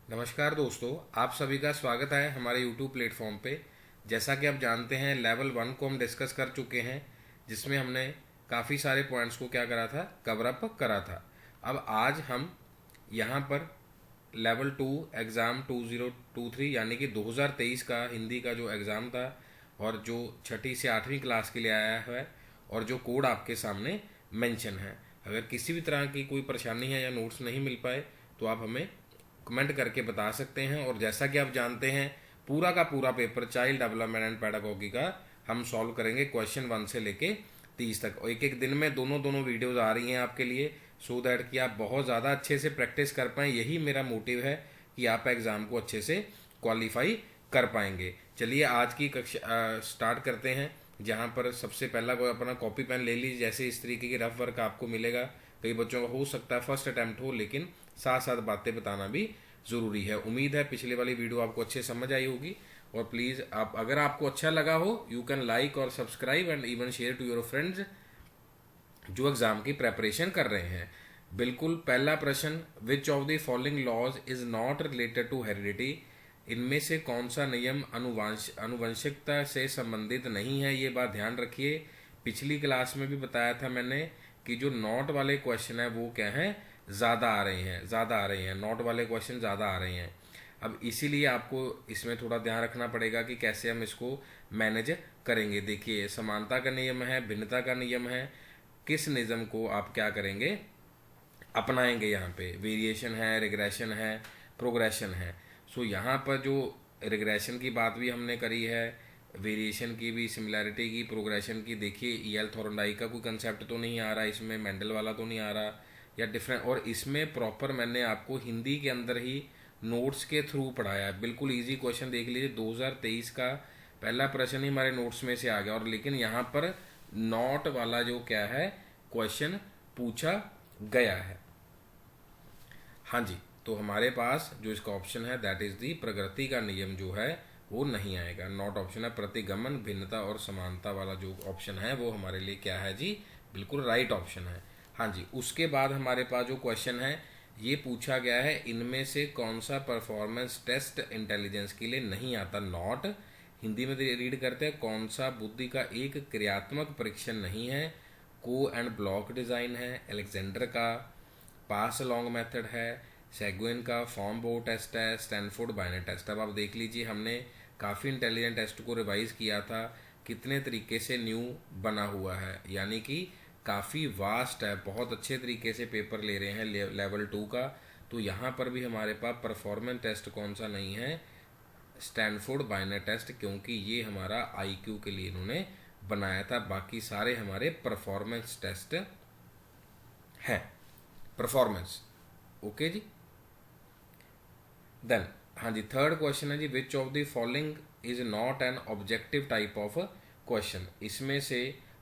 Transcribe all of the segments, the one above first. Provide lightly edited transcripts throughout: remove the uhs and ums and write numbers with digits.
नमस्कार दोस्तों, आप सभी का स्वागत है हमारे YouTube प्लेटफॉर्म पे। जैसा कि आप जानते हैं, लेवल 1 को हम डिस्कस कर चुके हैं, जिसमें हमने काफ़ी सारे पॉइंट्स को क्या करा था, कवर अप करा था। अब आज हम यहाँ पर लेवल 2 एग्ज़ाम 2023 यानी कि 2023 का हिंदी का जो एग्ज़ाम था और जो छठी से 8वीं क्लास के लिए आया है और जो कोड आपके सामने मेंशन है। अगर किसी भी तरह की कोई परेशानी है या नोट्स नहीं मिल पाए तो आप हमें कमेंट करके बता सकते हैं। और जैसा कि आप जानते हैं, पूरा का पूरा paper child development and pedagogy का हम सॉल्व करेंगे क्वेश्चन 1 से लेके 30 तक। और एक एक दिन में दोनों दोनों वीडियोज आ रही हैं आपके लिए, सो दैट कि आप बहुत ज़्यादा अच्छे से प्रैक्टिस कर पाएँ। यही मेरा मोटिव है कि आप एग्ज़ाम को अच्छे से क्वालिफाई कर पाएंगे। चलिए आज की कक्षा स्टार्ट करते हैं, जहाँ पर सबसे पहला कोई अपना कॉपी पेन ले लीजिए। जैसे इस तरीके की रफ वर्क आपको मिलेगा। कई बच्चों का हो सकता है फर्स्ट अटैम्प्ट हो, लेकिन साथ साथ बातें बताना भी ज़रूरी है। उम्मीद है पिछले वाली वीडियो आपको अच्छे समझ आई होगी। और प्लीज़ आप, अगर आपको अच्छा लगा हो, यू कैन लाइक और subscribe and even share to your friends जो एग्ज़ाम की प्रेपरेशन कर रहे हैं। बिल्कुल पहला प्रश्न, which of the following laws is not related to heredity. इनमें से कौन सा नियम अनुवंशिकता से संबंधित नहीं है, ये बात ध्यान रखिए। पिछली क्लास में भी बताया था मैंने कि जो नॉट वाले क्वेश्चन है वो क्या है, ज़्यादा आ रहे हैं, ज़्यादा आ रहे हैं, नॉट वाले क्वेश्चन ज़्यादा आ रहे हैं। अब इसीलिए आपको इसमें थोड़ा ध्यान रखना पड़ेगा कि कैसे हम इसको मैनेज करेंगे। देखिए, समानता का नियम है, भिन्नता का नियम है, किस नियम को आप क्या करेंगे, अपनाएंगे। यहाँ पे वेरिएशन है, रिग्रेशन है, प्रोग्रेशन है। सो यहाँ पर जो रिग्रेशन की बात भी हमने करी है, वेरिएशन की भी, सिमिलैरिटी की, प्रोग्रेशन की। देखिए, ईएल थॉर्नडाई का कोई कंसेप्ट तो नहीं आ रहा इसमें, मेंडल वाला तो नहीं आ रहा या डिफरेंट। और इसमें प्रॉपर मैंने आपको हिंदी के अंदर ही नोट्स के थ्रू पढ़ाया है। बिल्कुल इजी क्वेश्चन देख लीजिए, 2023 का पहला प्रश्न ही हमारे नोट्स में से आ गया। और लेकिन यहाँ पर नॉट वाला जो क्या है क्वेश्चन पूछा गया है। हाँ जी, तो हमारे पास जो इसका ऑप्शन है दैट इज दी प्रकृति का नियम जो है वो नहीं आएगा। नॉट ऑप्शन है। प्रतिगमन, भिन्नता और समानता वाला जो ऑप्शन है वो हमारे लिए क्या है जी, बिल्कुल राइट ऑप्शन है। हाँ जी, उसके बाद हमारे पास जो क्वेश्चन है ये पूछा गया है, इनमें से कौन सा परफॉर्मेंस टेस्ट इंटेलिजेंस के लिए नहीं आता। नॉट हिंदी में रीड करते हैं, कौन सा बुद्धि का एक क्रियात्मक परीक्षण नहीं है। को एंड ब्लॉक डिज़ाइन है, अलेक्जेंडर का पास लॉन्ग मेथड है, सेगुइन का फॉर्म बो टेस्ट है, स्टैनफोर्ड बाइनर टेस्ट। अब आप देख लीजिए, हमने काफ़ी इंटेलिजेंट टेस्ट को रिवाइज किया था, कितने तरीके से न्यू बना हुआ है, यानी कि काफ़ी वास्ट है। बहुत अच्छे तरीके से पेपर ले रहे हैं लेवल 2 का। तो यहाँ पर भी हमारे पास परफॉर्मेंस टेस्ट कौन सा नहीं है, स्टैनफोर्ड बाइनर टेस्ट, क्योंकि ये हमारा आईक्यू के लिए इन्होंने बनाया था। बाकी सारे हमारे परफॉर्मेंस टेस्ट हैं। परफॉर्मेंस, ओके जी। देन हाँ जी, थर्ड क्वेश्चन है जी, which of the following is not an objective type of question. इसमें से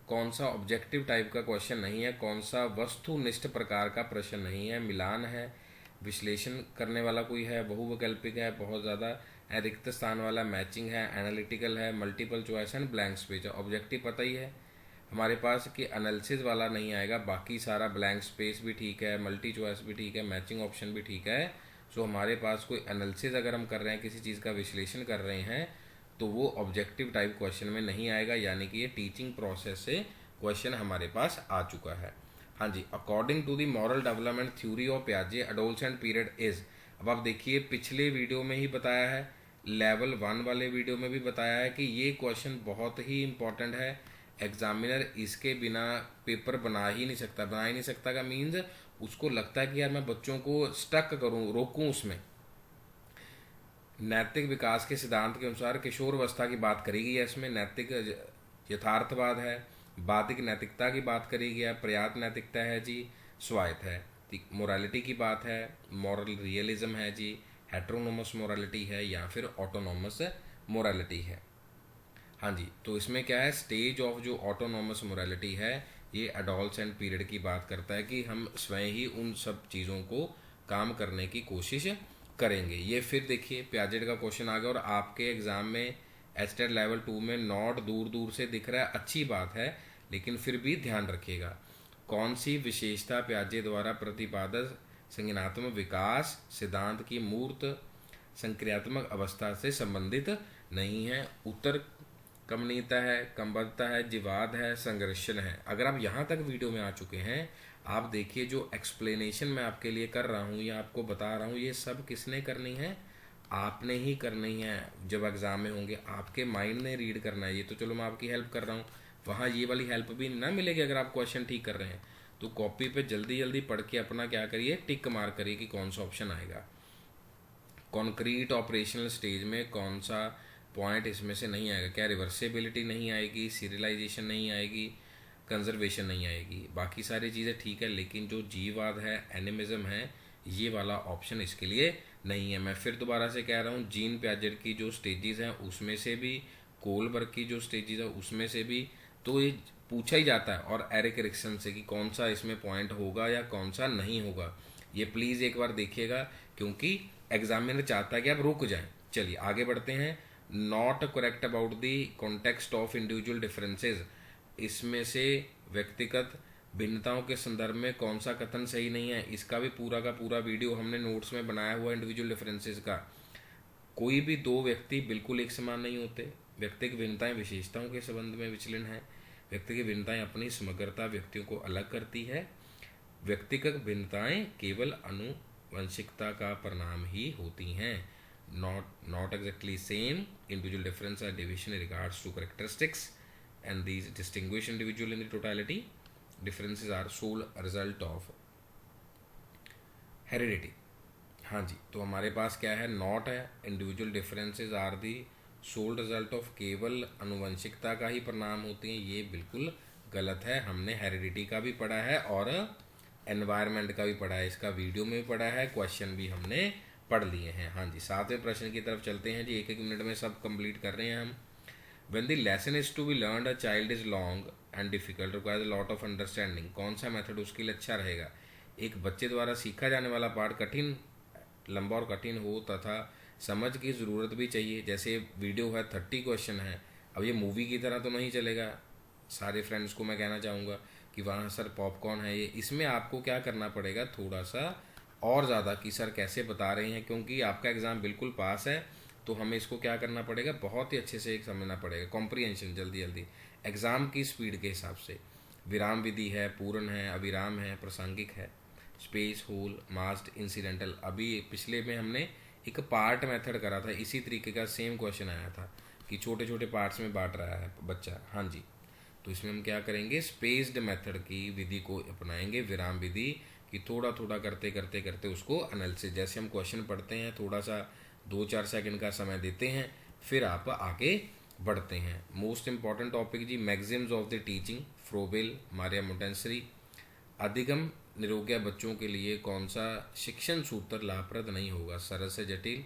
कौन सा ऑब्जेक्टिव टाइप का क्वेश्चन नहीं है, कौन सा वस्तुनिष्ठ प्रकार का प्रश्न नहीं है। मिलान है, विश्लेषण करने वाला कोई है, बहुवैकल्पिक है, बहुत ज़्यादा रिक्त स्थान वाला, मैचिंग है, एनालिटिकल है, multiple choice and blank space है। ऑब्जेक्टिव पता ही है हमारे पास कि एनालिसिस वाला नहीं आएगा, बाकी सारा ब्लैंक स्पेस भी ठीक है, मल्टी चॉइस भी ठीक है, मैचिंग ऑप्शन भी ठीक है। सो हमारे पास कोई एनालिसिस अगर हम कर रहे हैं, किसी चीज़ का विश्लेषण कर रहे हैं, तो वो ऑब्जेक्टिव टाइप क्वेश्चन में नहीं आएगा, यानी कि ये टीचिंग प्रोसेस से क्वेश्चन हमारे पास आ चुका है। हाँ जी, according to the moral development theory of पियाजे, एडोलसेंट पीरियड इज। अब आप देखिए, पिछले वीडियो में ही बताया है, लेवल 1 वाले वीडियो में भी बताया है कि ये क्वेश्चन बहुत ही इंपॉर्टेंट है। एग्जामिनर इसके बिना पेपर बना ही नहीं सकता। बना ही नहीं सकता का मीन्स, उसको लगता है कि यार मैं बच्चों को स्टक करूं, रोकूं उसमें। नैतिक विकास के सिद्धांत के अनुसार किशोर अवस्था की बात करी गई है इसमें। नैतिक यथार्थवाद है, बाधिक नैतिकता की बात करी गई है, पर्याप्त नैतिकता है जी, स्वायत्त है, मोरालिटी की बात है, मॉरल रियलिज्म है जी, हेट्रोनोमस मोरालिटी है या फिर ऑटोनोमस मोरालिटी है। हाँ जी, तो इसमें क्या है, स्टेज ऑफ जो ऑटोनोमस मोरालिटी है, ये एडोलसेंट पीरियड की बात करता है कि हम स्वयं ही उन सब चीज़ों को काम करने की कोशिश करेंगे। ये फिर देखिए, प्याजेट का क्वेश्चन आ गया और आपके एग्जाम में एचटेट लेवल 2 में नॉट दूर दूर से दिख रहा है, अच्छी बात है, लेकिन फिर भी ध्यान रखिएगा कौन सी विशेषता प्याजे द्वारा प्रतिपादित संज्ञानात्मक विकास सिद्धांत की मूर्त संक्रियात्मक अवस्था से संबंधित नहीं है। उत्तर कमनीयता है, कंबद्धता है, जीवाद है, संघर्षण है। अगर आप यहाँ तक वीडियो में आ चुके हैं, आप देखिए जो एक्सप्लेनेशन मैं आपके लिए कर रहा हूँ या आपको बता रहा हूँ, ये सब किसने करनी है? आपने ही करनी है। जब एग्ज़ाम में होंगे आपके माइंड ने रीड करना है। ये तो चलो मैं आपकी हेल्प कर रहा हूँ, वहाँ ये वाली हेल्प भी ना मिलेगी अगर आप क्वेश्चन ठीक कर रहे हैं। तो कॉपी पे जल्दी जल्दी पढ़ के अपना क्या करिए, टिक मार करिए कि कौन सा ऑप्शन आएगा। कॉन्क्रीट ऑपरेशनल स्टेज में कौन सा पॉइंट इसमें से नहीं आएगा? क्या रिवर्सिबिलिटी नहीं आएगी, सीरियलाइजेशन नहीं आएगी, कंजर्वेशन नहीं आएगी? बाकी सारी चीज़ें ठीक है, लेकिन जो जीववाद है, एनिमिज्म है, ये वाला ऑप्शन इसके लिए नहीं है। मैं फिर दोबारा से कह रहा हूँ, जीन पियाजेट की जो स्टेजेस हैं उसमें से भी, कोलबर्ग की जो स्टेजेस है उसमें से भी, तो ये पूछा ही जाता है, और एरिक एरिक्सन से कि कौन सा इसमें पॉइंट होगा या कौन सा नहीं होगा। ये प्लीज़ एक बार देखिएगा, क्योंकि एग्जामिनर चाहता है कि आप रुक जाएं। चलिए आगे बढ़ते हैं। Not correct about the context of individual differences, इसमें से व्यक्तिगत भिन्नताओं के संदर्भ में कौन सा कथन सही नहीं है? इसका भी पूरा का पूरा वीडियो हमने नोट्स में बनाया हुआ है इंडिविजुअल डिफरेंसेस का। कोई भी दो व्यक्ति बिल्कुल एक समान नहीं होते। व्यक्ति की भिन्नताएं विशेषताओं के संबंध में विचलन है। व्यक्ति की भिन्नताएं अपनी समग्रता व्यक्तियों को अलग करती है। व्यक्तिगत भिन्नताएं केवल आनुवंशिकता का परिणाम ही होती हैं। Not exactly same, individual difference are division in regards to characteristics and these distinguish individual in the totality. Differences are sole result of heredity. हाँ जी, तो हमारे पास क्या है? नॉट है, individual differences are the sole result of, केवल आनुवंशिकता का ही परिणाम होती हैं। ये बिल्कुल गलत है। हमने हेरिडिटी का भी पढ़ा है और एनवायरनमेंट का भी पढ़ा है, इसका वीडियो में भी पढ़ा है, क्वेश्चन भी हमने पढ़ लिए हैं। हाँ जी, 7वें प्रश्न की तरफ चलते हैं जी। 1-1 मिनट में सब कंप्लीट कर रहे हैं हम। When the lesson is to be learned, a child is long and difficult, requires a lot of understanding. कौन सा मेथड उसके लिए अच्छा रहेगा? एक बच्चे द्वारा सीखा जाने वाला पाठ कठिन, लंबा और कठिन हो तथा समझ की ज़रूरत भी चाहिए। जैसे वीडियो है, 30 क्वेश्चन है, अब ये मूवी की तरह तो नहीं चलेगा। सारे फ्रेंड्स को मैं कहना चाहूँगा कि वहाँ सर पॉपकॉर्न है ये, इसमें आपको क्या करना पड़ेगा, थोड़ा सा और ज़्यादा कि सर कैसे बता रहे हैं, क्योंकि आपका एग्ज़ाम बिल्कुल पास है, तो हमें इसको क्या करना पड़ेगा, बहुत ही अच्छे से एक समझना पड़ेगा। कॉम्प्रीहेंशन जल्दी जल्दी एग्ज़ाम की स्पीड के हिसाब से। विराम विधि है, पूर्ण है, अविराम है, प्रासंगिक है, स्पेस, होल, मास्ट, इंसिडेंटल। अभी पिछले में हमने एक पार्ट मेथड करा था, इसी तरीके का सेम क्वेश्चन आया था कि छोटे छोटे पार्ट्स में बांट रहा है बच्चा। हाँ जी, तो इसमें हम क्या करेंगे, स्पेस्ड मेथड की विधि को अपनाएंगे, विराम विधि कि थोड़ा थोड़ा करते करते करते उसको एनालिसिस, जैसे हम क्वेश्चन पढ़ते हैं थोड़ा सा 2-4 सेकंड का समय देते हैं, फिर आप आगे बढ़ते हैं। मोस्ट इंपॉर्टेंट टॉपिक जी, maxims of the teaching, Froebel, Maria Montessori. अधिगम निरोग्य बच्चों के लिए कौन सा शिक्षण सूत्र लाभप्रद नहीं होगा? सरल से जटिल,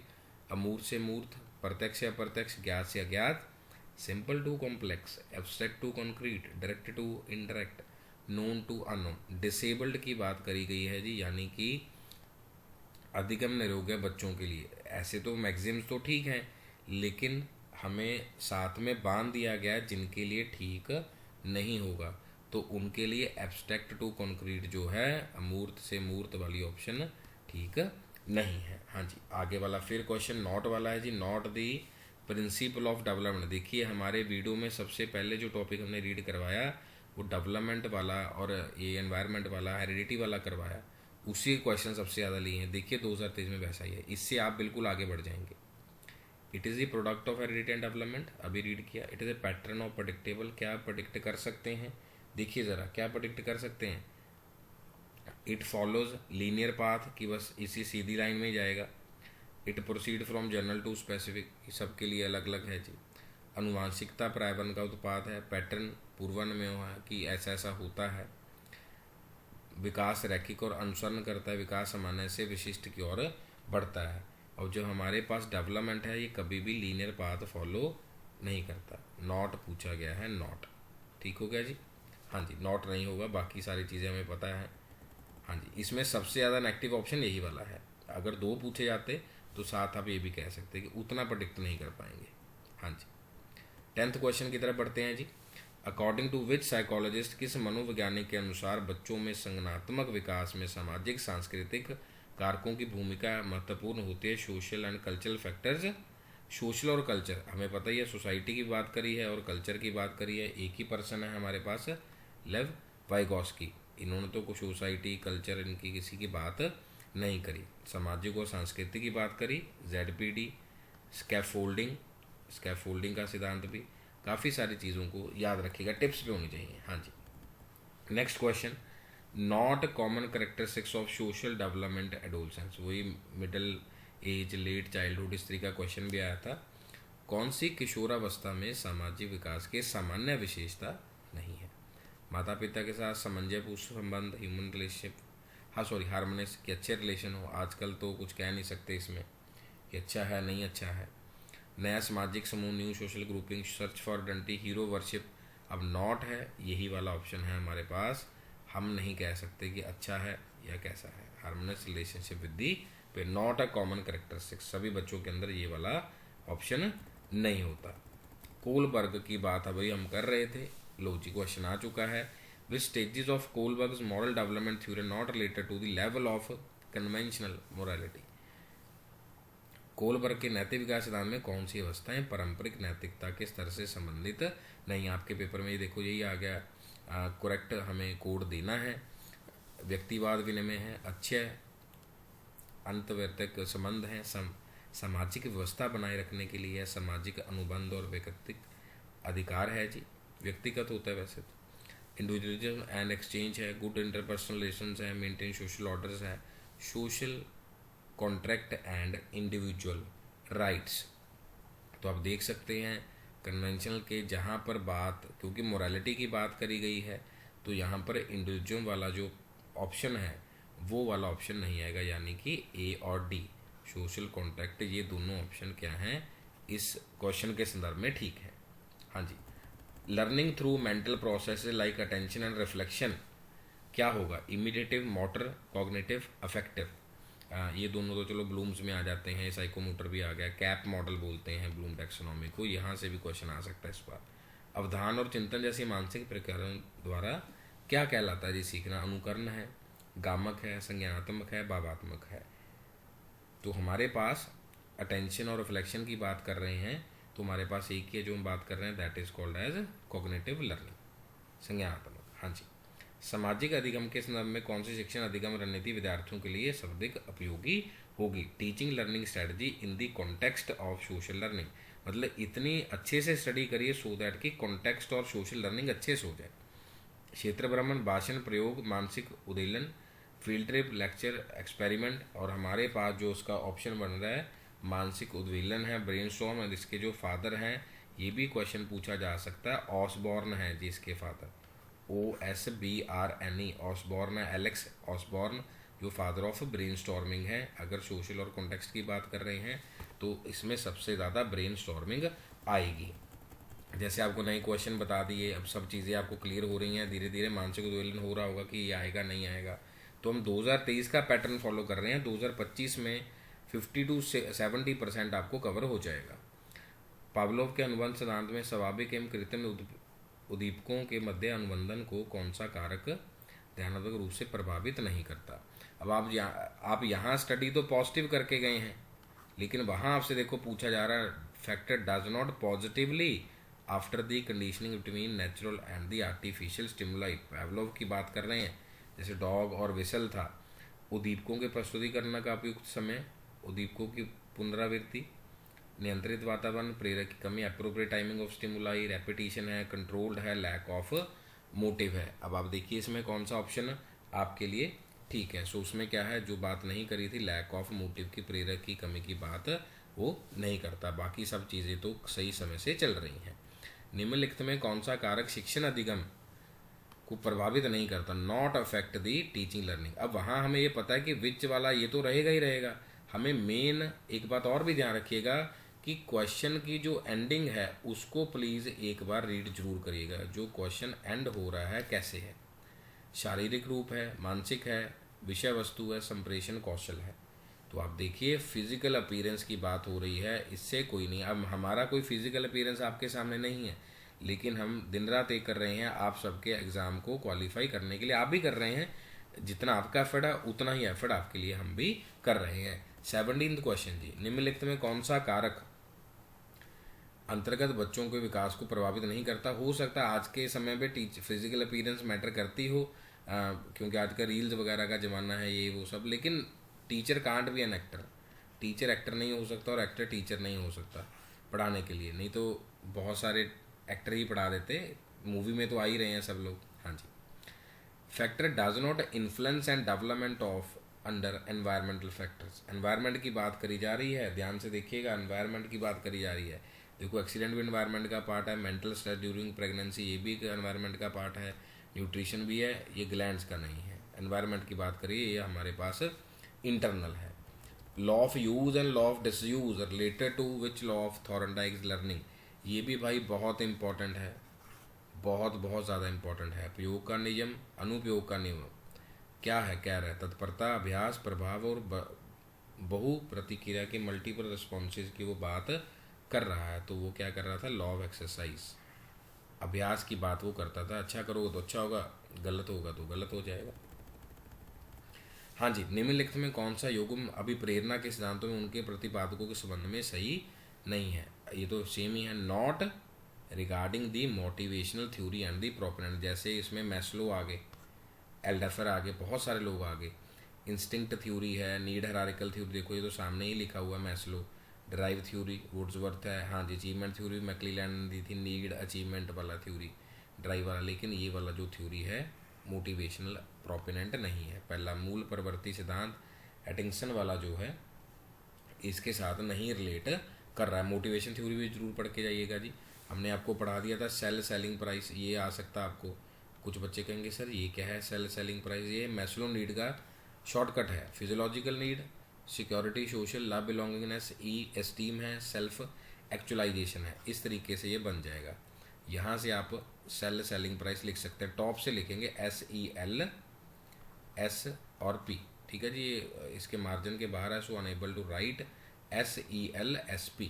अमूर्त से मूर्त, प्रत्यक्ष से अप्रत्यक्ष, ज्ञात से अज्ञात, simple to complex, abstract to concrete, direct to indirect, known to unknown. Disabled की बात करी गई है जी, यानी कि अधिगम निरोग्य बच्चों के लिए। ऐसे तो मैगजिम्स तो ठीक हैं, लेकिन हमें साथ में बांध दिया गया जिनके लिए ठीक नहीं होगा, तो उनके लिए एब्स्ट्रैक्ट टू कॉन्क्रीट जो है, अमूर्त से मूर्त वाली ऑप्शन ठीक नहीं है। हाँ जी, आगे वाला फिर क्वेश्चन नॉट वाला है जी। Not the principle of development. देखिए हमारे वीडियो में सबसे पहले जो टॉपिक हमने रीड करवाया वो डेवलपमेंट वाला और ये एनवायरनमेंट वाला, हेरिडिटी वाला करवाया, उसी क्वेश्चन सबसे ज़्यादा लिए हैं। देखिए 2023 में वैसा ही है, इससे आप बिल्कुल आगे बढ़ जाएंगे। It is the product of heredity and development, अभी रीड किया। It is a pattern of predictable, क्या प्रेडिक्ट कर सकते हैं? देखिए ज़रा क्या प्रेडिक्ट कर सकते हैं। इट फॉलोज लीनियर पाथ, कि बस इसी सीधी लाइन में ही जाएगा। It proceed from general to specific, सबके लिए अलग अलग है जी। अनुवांशिकता प्रायवन का उत्पाद है। पैटर्न पूर्वन में हुआ है कि ऐसा ऐसा होता है। विकास रैखिक और अनुसरण करता है, विकास सामान्य से विशिष्ट की ओर बढ़ता है। और जो हमारे पास डेवलपमेंट है ये कभी भी लीनियर पाथ फॉलो नहीं करता। नॉट पूछा गया है, नॉट ठीक हो गया जी। हाँ जी, नॉट नहीं होगा, बाकी सारी चीज़ें हमें पता है। हाँ जी, इसमें सबसे ज़्यादा नेगेटिव ऑप्शन यही वाला है। अगर 2 पूछे जाते तो साथ आप ये भी कह सकते कि उतना प्रेडिक्ट नहीं कर पाएंगे। हाँ जी, 10th क्वेश्चन की तरफ बढ़ते हैं जी। अकॉर्डिंग टू विच साइकोलॉजिस्ट, किस मनोवैज्ञानिक के अनुसार बच्चों में संज्ञानात्मक विकास में सामाजिक, सांस्कृतिक, कारकों की भूमिका महत्वपूर्ण होती है। Social and cultural factors, social और कल्चर हमें पता ही है, सोसाइटी की बात करी है और कल्चर की बात करी है। एक ही पर्सन है हमारे पास, लेव वाइगॉस्की, इन्होंने तो कुछ सोसाइटी कल्चर इनकी किसी की बात नहीं करी। सामाजिक और सांस्कृतिक की बात करी, ZPD, स्कैफोल्डिंग, स्कैफोल्डिंग का सिद्धांत भी, काफ़ी सारी चीज़ों को याद रखिएगा, टिप्स भी होनी चाहिए। हाँ जी, next question, not common characteristics of social development adolescence, वही मिडिल एज लेट चाइल्डहुड इस तरीके का क्वेश्चन भी आया था। कौन सी किशोरावस्था में सामाजिक विकास के सामान्य विशेषता नहीं है? माता पिता के साथ समंजयपूर्ण संबंध, ह्यूमन रिलेशनशिप, हाँ सॉरी हार्मोनियस, कि अच्छे रिलेशन हो। आजकल तो कुछ कह नहीं सकते इसमें कि अच्छा है नहीं अच्छा है। नया सामाजिक समूह, new social grouping, search for identity, hero worship. अब नॉट है, यही वाला ऑप्शन है हमारे पास, हम नहीं कह सकते कि अच्छा है या कैसा है। हार्मोनियस रिलेशनशिप विद दी पे, नॉट अ कॉमन करेक्टरिस्टिक, सभी बच्चों के अंदर ये वाला ऑप्शन नहीं होता। कोलबर्ग की बात अभी हम कर रहे थे, लो जी क्वेश्चन आ चुका है। Which stages of Kohlberg's moral development theory not related to the level of conventional morality? Kohlberg के नैतिक विकास सिद्धांत में कौन सी अवस्थाएं पारंपरिक नैतिकता के स्तर से संबंधित नहीं? आपके पेपर में ये देखो यही आ गया, करेक्ट हमें कोड देना है। व्यक्तिवाद विनिमय है, अच्छे अंतर्वैयक्तिक संबंध हैं, सामाजिक व्यवस्था बनाए रखने के लिए है, सामाजिक अनुबंध और व्यक्तिगत अधिकार है जी, व्यक्तिगत होता है वैसे तो। इंडिविजुअलिज्म एंड एक्सचेंज है, गुड इंटरपर्सनल रिलेशंस है, मेंटेन सोशल ऑर्डर्स है, social contract and individual rights. तो आप देख सकते हैं कन्वेंशनल के जहाँ पर बात, क्योंकि मोरालिटी की बात करी गई है तो यहाँ पर इंडिविजुअल वाला जो ऑप्शन है वो वाला ऑप्शन नहीं आएगा, यानी कि A और D, सोशल कॉन्ट्रैक्ट, ये दोनों ऑप्शन क्या हैं इस क्वेश्चन के संदर्भ में ठीक है। हाँ जी, learning through mental process like attention and reflection क्या होगा? Imitative, motor, cognitive, affective. ये दोनों तो चलो ब्लूम्स में आ जाते हैं, साइकोमोटर भी आ गया, कैप मॉडल बोलते हैं ब्लूम टैक्सोनॉमी को, यहाँ से भी क्वेश्चन आ सकता है इस बार। अवधान और चिंतन जैसी मानसिक प्रक्रियाओं द्वारा क्या कहलाता है जी सीखना? अनुकरण है, गामक है, संज्ञानात्मक है, भावात्मक है। तो हमारे पास अटेंशन और रिफ्लेक्शन की बात कर रहे हैं तो हमारे पास एक ही है जो हम बात कर रहे हैं, that is called as cognitive learning, संज्ञानात्मक। हाँ जी, सामाजिक अधिगम के संदर्भ में कौन सी शिक्षण अधिगम रणनीति विद्यार्थियों के लिए सर्वाधिक उपयोगी होगी? Teaching learning strategy in the context of social learning, मतलब इतनी अच्छे से स्टडी करिए सो दैट कि कॉन्टेक्स्ट और सोशल लर्निंग अच्छे से हो जाए। क्षेत्र भ्रमण, भाषण, प्रयोग, मानसिक उद्वेलन, फील्ड ट्रिप, लेक्चर, एक्सपेरिमेंट, और हमारे पास जो उसका ऑप्शन बन रहा है मानसिक उद्वेलन है, ब्रेनस्टॉर्म, और इसके जो फादर हैं ये भी क्वेश्चन पूछा जा सकता है, ऑसबॉर्न है जी इसके फादर, OSBRNE, ऑसबॉर्न है, एलेक्स ऑसबॉर्न, जो फादर ऑफ ब्रेनस्टॉर्मिंग है। अगर सोशल और कॉन्टेक्स्ट की बात कर रहे हैं तो इसमें सबसे ज़्यादा ब्रेनस्टॉर्मिंग आएगी। जैसे आपको नए क्वेश्चन बता दिए, अब सब चीज़ें आपको क्लियर हो रही हैं, धीरे धीरे मानसिक उद्वेलन हो रहा होगा कि ये आएगा नहीं आएगा। तो हम 2023 का पैटर्न फॉलो कर रहे हैं, 2025 में 50 to 70% आपको कवर हो जाएगा। पावलोव के अनुबंध सिद्धांत में स्वाभाविक एवं कृत्रिम उद्दीपकों के मध्य अनुबंधन को कौन सा कारक ध्यानात्मक रूप से प्रभावित नहीं करता? अब आप यहाँ स्टडी तो पॉजिटिव करके गए हैं, लेकिन वहाँ आपसे देखो पूछा जा रहा है factor does not positively after the conditioning between natural and the artificial stimuli. Pavlov की बात कर रहे हैं, जैसे डॉग और विसल था। उद्दीपकों के प्रस्तुतिकरण का उपयुक्त समय, उद्दीपकों की पुनरावृत्ति, नियंत्रित वातावरण, प्रेरक की कमी, appropriate timing of stimuli, repetition है, कंट्रोल्ड है, लैक ऑफ मोटिव है। अब आप देखिए इसमें कौन सा ऑप्शन आपके लिए ठीक है। सो उसमें क्या है, जो बात नहीं करी थी लैक ऑफ मोटिव की, प्रेरक की कमी की बात वो नहीं करता, बाकी सब चीज़ें तो सही समय से चल रही हैं। निम्नलिखित में कौन सा कारक शिक्षण अधिगम को प्रभावित नहीं करता? Not affect the teaching learning. अब वहाँ हमें ये पता है कि विच वाला ये तो रहेगा ही रहेगा। हमें मेन एक बात और भी ध्यान रखिएगा कि क्वेश्चन की जो एंडिंग है उसको प्लीज़ एक बार रीड जरूर करिएगा। जो क्वेश्चन एंड हो रहा है कैसे है, शारीरिक रूप है, मानसिक है, विषय वस्तु है, संप्रेषण कौशल है। तो आप देखिए फिजिकल अपीयरेंस की बात हो रही है, इससे कोई नहीं। अब हमारा कोई फिजिकल अपीयरेंस आपके सामने नहीं है, लेकिन हम दिन रात एक कर रहे हैं आप सबके एग्ज़ाम को क्वालिफाई करने के लिए। आप भी कर रहे हैं, जितना आपका एफर्ट है उतना ही एफर्ट आपके लिए हम भी कर रहे हैं। 17th क्वेश्चन जी, निम्नलिखित में कौन सा कारक अंतर्गत बच्चों के विकास को प्रभावित नहीं करता? हो सकता है आज के समय पे फिजिकल अपीयरेंस मैटर करती हो, क्योंकि आज का रील्स वगैरह का ज़माना है, ये वो सब, लेकिन teacher can't be an actor. Teacher actor नहीं हो सकता और एक्टर टीचर नहीं हो सकता पढ़ाने के लिए, नहीं तो बहुत सारे एक्टर ही पढ़ा देते, मूवी में तो आ ही रहे हैं सब लोग। हाँ जी। Factor does not influence and development of under environmental factors. Environment की बात करी जा रही है, ध्यान से देखिएगा, एनवायरमेंट की बात करी जा रही है। देखो एक्सीडेंट भी एनवायरमेंट का पार्ट है, मेंटल स्ट्रेस ड्यूरिंग प्रेगनेंसी ये भी एनवायरमेंट का पार्ट है, न्यूट्रिशन भी है, ये ग्लैंड्स का नहीं है। एनवायरमेंट की बात करिए, ये हमारे पास इंटरनल है। Law of use and law of disuse related to which law of Thorndike learning, ये भी भाई बहुत इंपॉर्टेंट है, बहुत बहुत ज़्यादा इंपॉर्टेंट है। प्रयोग का नियम, अनुप्रयोग का नियम क्या है, कह रहा है तत्परता, अभ्यास, प्रभाव और बहु प्रतिक्रिया के मल्टीपल रिस्पॉन्सेज की वो बात कर रहा है। तो वो क्या कर रहा था, लॉ ऑफ एक्सरसाइज, अभ्यास की बात वो करता था। अच्छा करोगे तो अच्छा होगा, गलत होगा तो गलत हो जाएगा। हाँ जी, निम्नलिखित में कौन सा युग्म अभिप्रेरणा के सिद्धांतों में उनके प्रतिपादकों के संबंध में सही नहीं है? ये तो सेम ही है, not regarding the motivational theory and the proponent. जैसे इसमें मैस्लो आगे, एल्डेफर आगे, बहुत सारे लोग आगे। इंस्टिंक्ट थ्योरी है, नीड हायरार्किकल थ्योरी, देखो ये तो सामने ही लिखा हुआ है मैस्लो। ड्राइव थ्योरी वुड्सवर्थ है। हाँ जी, अचीवमेंट थ्योरी मैक्लेलैंड ने दी थी, नीड अचीवमेंट वाला थ्योरी, ड्राइव वाला। लेकिन ये वाला जो थ्योरी है मोटिवेशनल प्रोपोनेंट नहीं है। पहला मूल प्रवृत्ति सिद्धांत एटिंगसन वाला जो है इसके साथ नहीं रिलेट कर रहा है। मोटिवेशन थ्योरी भी जरूर पढ़ के जाइएगा जी, हमने आपको पढ़ा दिया था। सेल सेलिंग प्राइस ये आ सकता है आपको। कुछ बच्चे कहेंगे सर ये क्या है सेल सेलिंग प्राइस? ये मैस्लो नीड का शॉर्टकट है। Physiological need, security, social, love, belongingness, esteem है, सेल्फ एक्चुअलाइजेशन है। इस तरीके से ये बन जाएगा। यहाँ से आप सेल सेलिंग प्राइस लिख सकते हैं, टॉप से लिखेंगे SEL S और P, ठीक है जी। इसके मार्जिन के बाहर है, so unable to write SEL SP।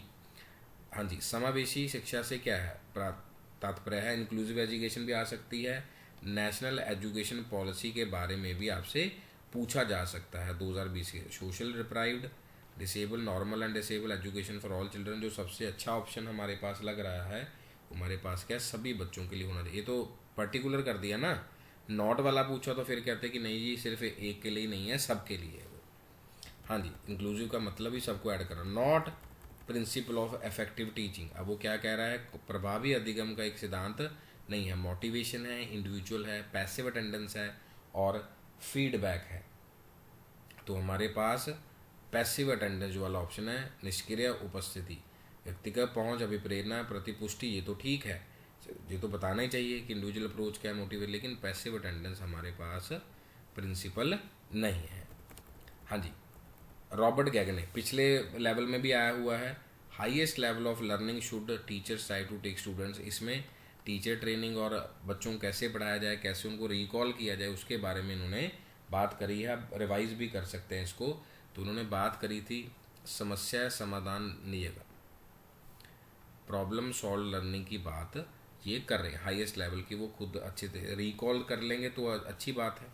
हाँ जी, समावेशी शिक्षा से क्या है तात्पर्य है? इंक्लूसिव एजुकेशन भी आ सकती है। नेशनल एजुकेशन पॉलिसी के बारे में भी आपसे पूछा जा सकता है 2020 के। Social deprived, disable, normal and disable education for all children, जो सबसे अच्छा ऑप्शन हमारे पास लग रहा है, हमारे पास क्या सभी बच्चों के लिए होना चाहिए। ये तो पर्टिकुलर कर दिया ना, नॉट वाला पूछा तो फिर कहते कि नहीं जी सिर्फ एक के लिए नहीं है, सबके लिए है वो। हाँ जी, इंक्लूसिव का मतलब ही सबको ऐड करना। Not principle of effective teaching, अब वो क्या कह रहा है, प्रभावी अधिगम का एक सिद्धांत नहीं है। मोटिवेशन है, इंडिविजुअल है, पैसिव अटेंडेंस है और फीडबैक है। तो हमारे पास पैसिव अटेंडेंस वाला ऑप्शन है, निष्क्रिय उपस्थिति, व्यक्तिगत पहुंच, अभिप्रेरणा, प्रतिपुष्टि, ये तो ठीक है, ये तो बताना ही चाहिए कि इंडिविजुअल अप्रोच क्या है, मोटिवेट, लेकिन पैसिव अटेंडेंस हमारे पास प्रिंसिपल नहीं है। हाँ जी, रॉबर्ट गैगने पिछले लेवल में भी आया हुआ है। Highest level of learning should teachers try to take students, इसमें टीचर ट्रेनिंग और बच्चों को कैसे पढ़ाया जाए, कैसे उनको रिकॉल किया जाए, उसके बारे में इन्होंने बात करी है। आप रिवाइज भी कर सकते हैं इसको। तो उन्होंने बात करी थी समस्या समाधान नियम, प्रॉब्लम सॉल्व लर्निंग की बात ये कर रहे हैं हाईएस्ट लेवल की। वो खुद अच्छे से रिकॉल कर लेंगे तो अच्छी बात है।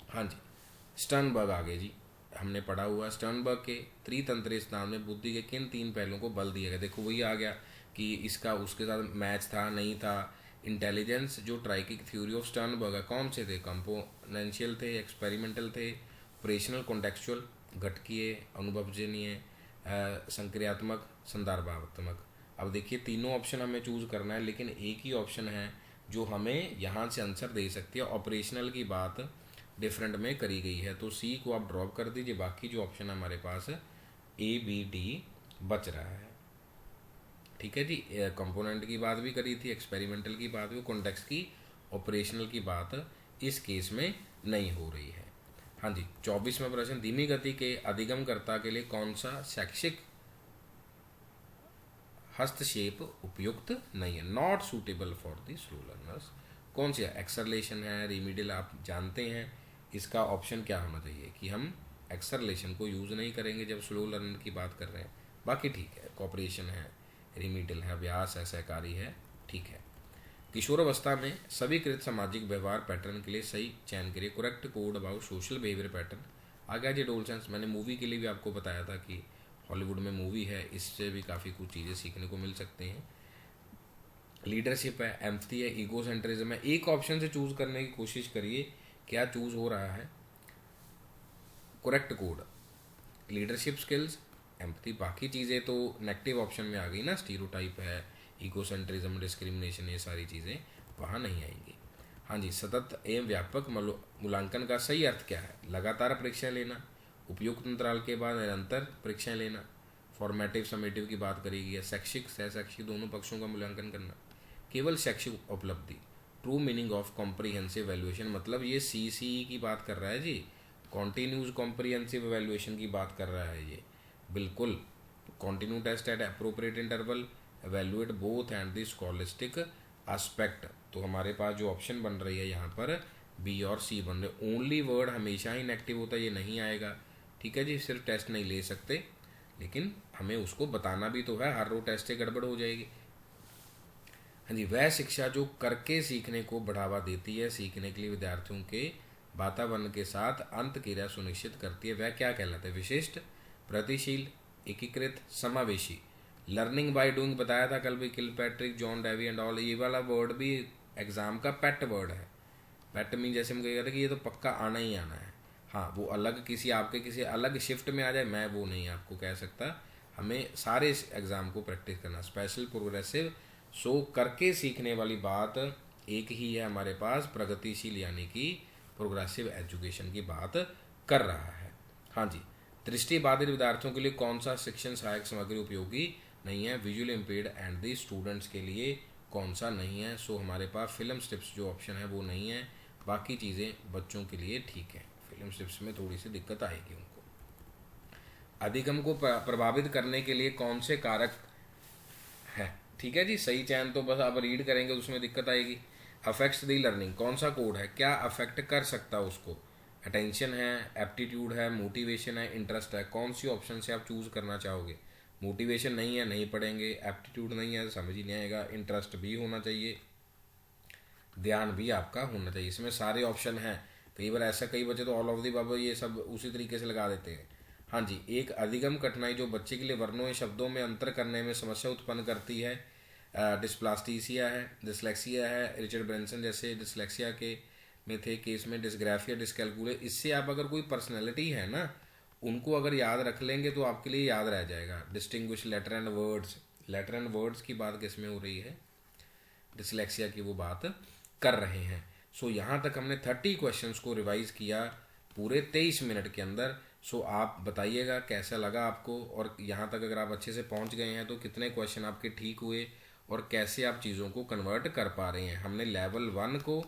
हाँ जी, स्टर्नबर्ग आगे जी, हमने पढ़ा हुआ स्टर्नबर्ग के त्रितंत्री सिद्धांत में बुद्धि के किन 3 पहलुओं को बल दिया गया? देखो वही आ गया कि इसका उसके साथ मैच था नहीं था। इंटेलिजेंस जो ट्राइकिक थ्योरी ऑफ स्टर्नबर्ग है, कौन से थे? कंपोनेंशियल थे, एक्सपेरिमेंटल थे, ऑपरेशनल, कॉन्टेक्चुअल, घटकीय, अनुभवजनीय, संक्रियात्मक, संदर्भात्मक। अब देखिए तीनों ऑप्शन हमें चूज करना है, लेकिन एक ही ऑप्शन है जो हमें यहाँ से आंसर दे सकती है। ऑपरेशनल की बात डिफरेंट में करी गई है, तो सी को आप ड्रॉप कर दीजिए। बाकी जो ऑप्शन हमारे पास ABD बच रहा है, ठीक है जी। कंपोनेंट की बात भी करी थी, एक्सपेरिमेंटल की बात भी, कॉन्टेक्स्ट की, ऑपरेशनल की बात इस केस में नहीं हो रही है। हाँ जी, 24वां प्रश्न, धीमी गति के अधिगमकर्ता के लिए कौन सा शैक्षिक हस्तक्षेप उपयुक्त नहीं है? Not suitable for the slow learners. कौन सी है? एक्सरलेशन है, रिमीडियल, आप जानते हैं इसका ऑप्शन क्या होना चाहिए कि हम एक्सरलेशन को यूज़ नहीं करेंगे जब स्लो लर्नर की बात कर रहे हैं। बाकी ठीक है, कॉपरेशन है, रिमीडियल है, अभ्यास है, सहकारी है, ठीक है। किशोरावस्था में सभी सामाजिक व्यवहार पैटर्न के लिए सही चयन करिए। Correct code about social behaviour pattern. आगे जी एडोलसेंस, मैंने मूवी के लिए भी आपको बताया था कि हॉलीवुड में मूवी है, इससे भी काफ़ी कुछ चीज़ें सीखने को मिल सकती हैं। लीडरशिप है, एम्पैथी है, ईगो सेंट्रिज्म है। एक ऑप्शन से चूज़ करने की कोशिश करिए, क्या चूज़ हो रहा है। Correct code, leadership skills, empathy. बाकी चीज़ें तो नेगेटिव ऑप्शन में आ गई ना, स्टीरियोटाइप है, ईगो सेंट्रिज्म, डिस्क्रिमिनेशन, ये सारी चीज़ें वहाँ नहीं आएंगी। हाँ जी, सतत एवं व्यापक मूल्यांकन का सही अर्थ क्या है। लगातार परीक्षाएं लेना, उपयुक्त अंतराल के बाद निरंतर परीक्षाएं लेना, फॉर्मेटिव समेटिव की बात करेगी, या शैक्षिक सहशैक्षिक दोनों पक्षों का मूल्यांकन करना, केवल शैक्षिक उपलब्धि। True meaning of comprehensive valuation, मतलब ये CCE की बात कर रहा है जी, कॉन्टिन्यूस कॉम्प्रीहेंसिव वैल्यूएशन की बात कर रहा है ये, बिल्कुल। Continue test at appropriate interval, evaluate both and the scholastic aspect. तो हमारे पास जो ऑप्शन बन रही है यहाँ पर B और C बन रहे। ओनली वर्ड हमेशा ही नेगेटिव होता है, ये नहीं आएगा, ठीक है जी। सिर्फ टेस्ट नहीं ले सकते, लेकिन हमें उसको बताना भी तो है, हर रो टेस्ट से गड़बड़ हो जाएगी। हाँ जी, वह शिक्षा जो करके सीखने को बढ़ावा देती है, सीखने के लिए विद्यार्थियों के वातावरण के साथ अंत क्रिया सुनिश्चित करती है, वह क्या कहलाता है। विशिष्ट, प्रगतिशील, एकीकृत, समावेशी। लर्निंग बाय डूइंग बताया था कल भी, Kilpatrick, John Dewey and all. ये वाला वर्ड भी एग्जाम का पेट वर्ड है। पेट मीन जैसे हम कह रहे कि ये तो पक्का आना ही आना है। हाँ, वो अलग किसी आपके किसी अलग शिफ्ट में आ जाए, मैं वो नहीं आपको कह सकता। हमें सारे इस एग्ज़ाम को प्रैक्टिस करना। स्पेशल, प्रोग्रेसिव, सो करके सीखने वाली बात एक ही है हमारे पास, प्रगतिशील, यानी कि प्रोग्रेसिव एजुकेशन की बात कर रहा है। हाँ जी, दृष्टिबाधित विद्यार्थियों के लिए कौन सा शिक्षण सहायक सामग्री उपयोगी नहीं है। Visually impaired and the students के लिए कौन सा नहीं है। सो हमारे पास फिल्म स्ट्रिप्स जो ऑप्शन है वो नहीं है, बाकी चीज़ें बच्चों के लिए ठीक है। फिल्म स्ट्रिप्स में थोड़ी सी दिक्कत आएगी उनको। अधिगम को प्रभावित करने के लिए कौन से कारक है, ठीक है जी। सही चयन तो बस आप रीड करेंगे तो उसमें दिक्कत आएगी। अफेक्ट्स दी लर्निंग, कौन सा कोड है, क्या अफेक्ट कर सकता है उसको। अटेंशन है, एप्टीट्यूड है, मोटिवेशन है, इंटरेस्ट है। कौन सी ऑप्शन से आप चूज़ करना चाहोगे। मोटिवेशन नहीं है, नहीं पढ़ेंगे। एप्टीट्यूड नहीं है, समझ ही नहीं आएगा। इंटरेस्ट भी होना चाहिए, ध्यान भी आपका होना चाहिए। इसमें सारे ऑप्शन हैं। कई बार ऐसा, कई बच्चे तो ऑल ऑफ दी बाबा ये सब उसी तरीके से लगा देते हैं। हाँ जी, एक अधिगम कठिनाई जो बच्चे के लिए वर्णों या शब्दों में अंतर करने में समस्या उत्पन्न करती है, डिस्प्लास्टिसिया है, डिसलेक्सिया है। रिचर्ड ब्रेंसन जैसे डिसलेक्सिया के में थे केस में, डिसग्राफिया, डिसकैलकुले। इससे आप अगर कोई पर्सनैलिटी है ना, उनको अगर याद रख लेंगे तो आपके लिए याद रह जाएगा। Distinguish letter and words, letter and words की बात किस में हो रही है, डिसलेक्सिया की वो बात कर रहे हैं। सो यहाँ तक हमने 30 क्वेश्चंस को रिवाइज किया पूरे 23 मिनट के अंदर। सो आप बताइएगा कैसा लगा आपको, और यहाँ तक अगर आप अच्छे से पहुँच गए हैं तो कितने क्वेश्चन आपके ठीक हुए और कैसे आप चीज़ों को कन्वर्ट कर पा रहे हैं। हमने लेवल 1 को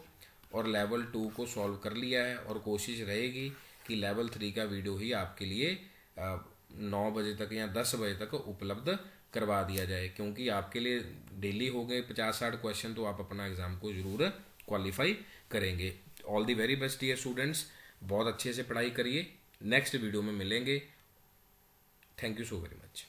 और लेवल 2 को सॉल्व कर लिया है, और कोशिश रहेगी कि लेवल 3 का वीडियो ही आपके लिए 9 बजे तक या 10 बजे तक उपलब्ध करवा दिया जाए, क्योंकि आपके लिए डेली हो गए 50-60 क्वेश्चन, तो आप अपना एग्ज़ाम को ज़रूर क्वालिफाई करेंगे। All the very best dear students, बहुत अच्छे से पढ़ाई करिए। नेक्स्ट वीडियो में मिलेंगे। Thank you so very much.